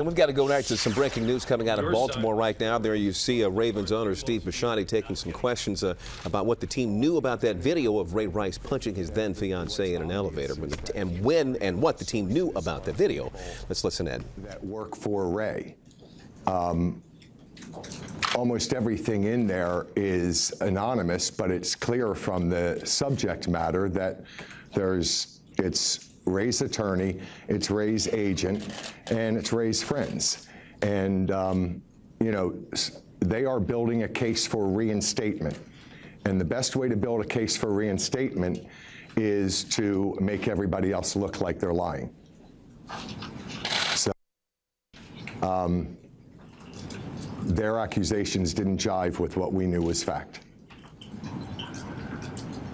And we've got to go right to some breaking news coming out of Baltimore right now. There you see Ravens owner Steve Bisciotti taking some questions about what the team knew about that video of Ray Rice punching his then fiancee in an elevator, and when and what the team knew about the video. Let's listen in. That work for Ray. Almost everything in there is anonymous, but it's clear from the subject matter that it's Ray's attorney, it's Ray's agent, and it's Ray's friends. And, you know, they are building a case for reinstatement. And the best way to build a case for reinstatement is to make everybody else look like they're lying. So their accusations didn't jive with what we knew was fact.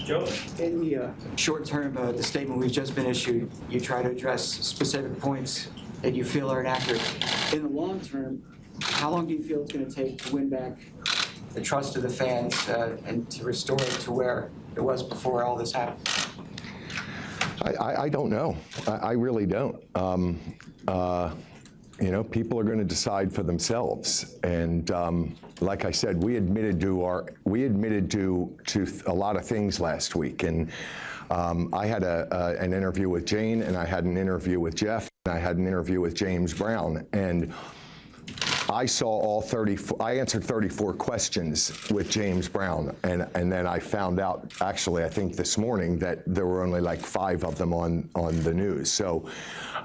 Joe? In the short term, the statement we've just been issued, you try to address specific points that you feel are inaccurate. In the long term, how long do you feel it's going to take to win back the trust of the fans and to restore it to where it was before all this happened? I don't know. I really don't. You know, people are going to decide for themselves. And like I said, we admitted to a lot of things last week. And I had an interview with Jane, and I had an interview with Jeff, and I had an interview with James Brown. And I saw all 34, I answered 34 questions with James Brown, and then I found out, actually, I think this morning, that there were only like 5 of them on the news. So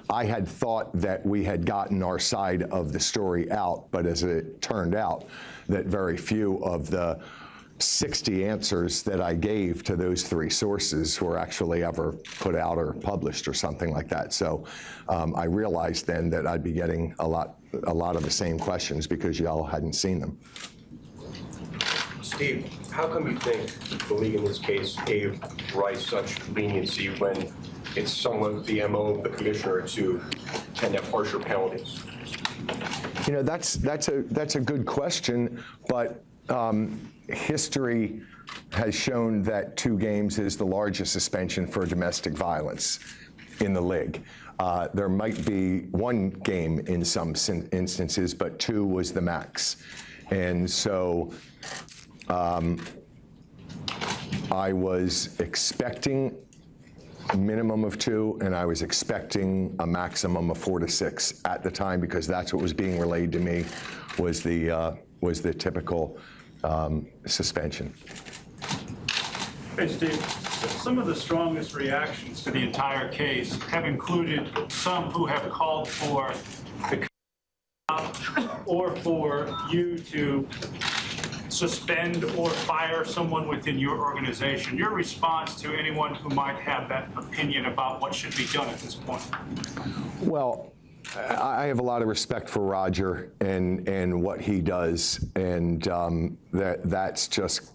I had thought that we had gotten our side of the story out, but as it turned out, that very few of the 60 answers that I gave to those 3 sources were actually ever put out or published or something like that. So I realized then that I'd be getting a lot of the same questions because y'all hadn't seen them. Steve, how come you think the league in this case gave Rice such leniency when it's somewhat the MO of the commissioner to tend to have harsher penalties? You know, that's a good question, but history has shown that 2 games is the largest suspension for domestic violence in the league. There might be 1 game in some instances, but 2 was the max. And so I was expecting a minimum of 2, and I was expecting a maximum of 4 to 6 at the time, because that's what was being relayed to me was the typical suspension. Hey, Steve, some of the strongest reactions to the entire case have included some who have called for the or for you to suspend or fire someone within your organization. Your response to anyone who might have that opinion about what should be done at this point? Well, I have a lot of respect for Roger and what he does, and that's just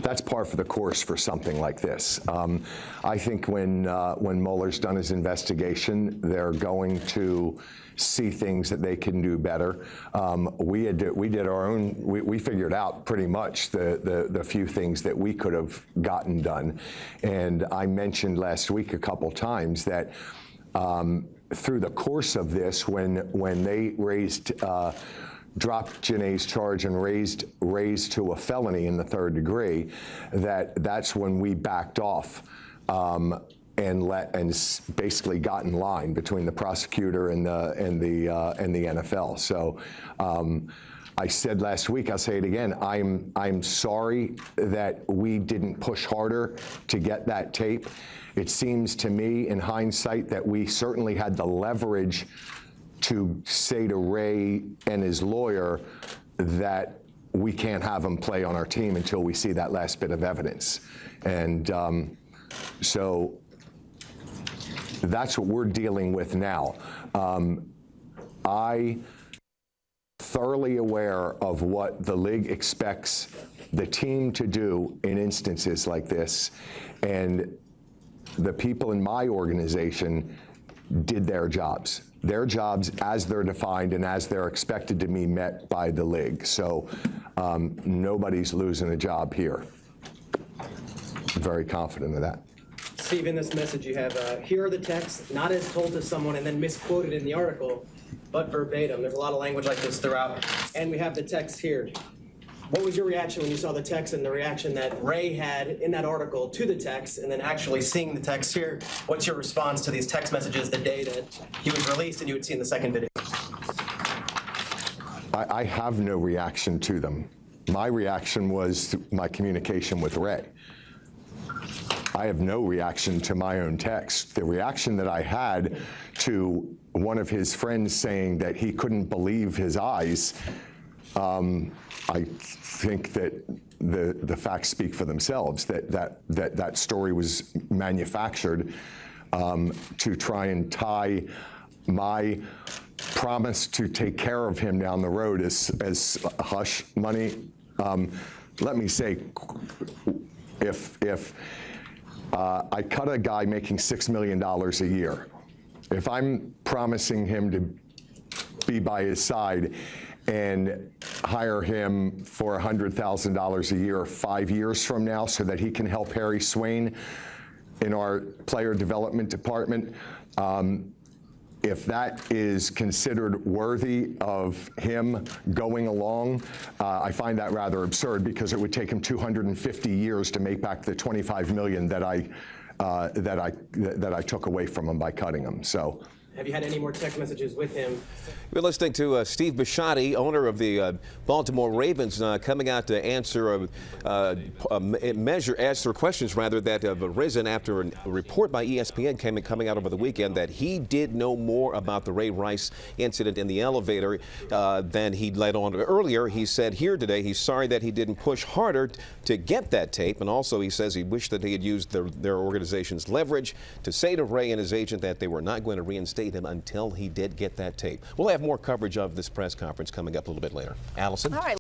that's par for the course for something like this. I think when Mueller's done his investigation, they're going to see things that they can do better. We did our own. We figured out pretty much the few things that we could have gotten done, and I mentioned last week a couple times that. Through the course of this, when they dropped Janae's charge and raised to a felony in the 3rd degree, that's when we backed off and basically got in line between the prosecutor and the NFL. So. I said last week, I'll say it again, I'm sorry that we didn't push harder to get that tape. It seems to me, in hindsight, that we certainly had the leverage to say to Ray and his lawyer that we can't have him play on our team until we see that last bit of evidence. And so that's what we're dealing with now. I thoroughly aware of what the league expects the team to do in instances like this, and the people in my organization did their jobs as they're defined and as they're expected to be met by the league. So nobody's losing a job here. I'm very confident of that. Steve, in this message you have, here are the texts, not as told to someone and then misquoted in the article, but verbatim. There's a lot of language like this throughout. And we have the text here. What was your reaction when you saw the text and the reaction that Ray had in that article to the text, and then actually seeing the text here? What's your response to these text messages the day that he was released and you had seen the second video? I have no reaction to them. My reaction was my communication with Ray. I have no reaction to my own text. The reaction that I had to one of his friends saying that he couldn't believe his eyes, I think that the facts speak for themselves, that story was manufactured to try and tie my promise to take care of him down the road as hush money. Let me say, if I cut a guy making $6 million a year, if I'm promising him to be by his side and hire him for $100,000 a year 5 years from now so that he can help Harry Swain in our player development department, if that is considered worthy of him going along, I find that rather absurd, because it would take him 250 years to make back the $25 million that I took away from him by cutting him. So. Have you had any more text messages with him? We're listening to Steve Bisciotti, owner of the Baltimore Ravens, coming out to answer questions rather that have arisen after a report by ESPN coming out over the weekend that he did know more about the Ray Rice incident in the elevator than he let on earlier. He said here today he's sorry that he didn't push harder to get that tape, and also he says he wished that he had used their organization's leverage to say to Ray and his agent that they were not going to reinstate him until he did get that tape. We'll have more coverage of this press conference coming up a little bit later. Allison? All right.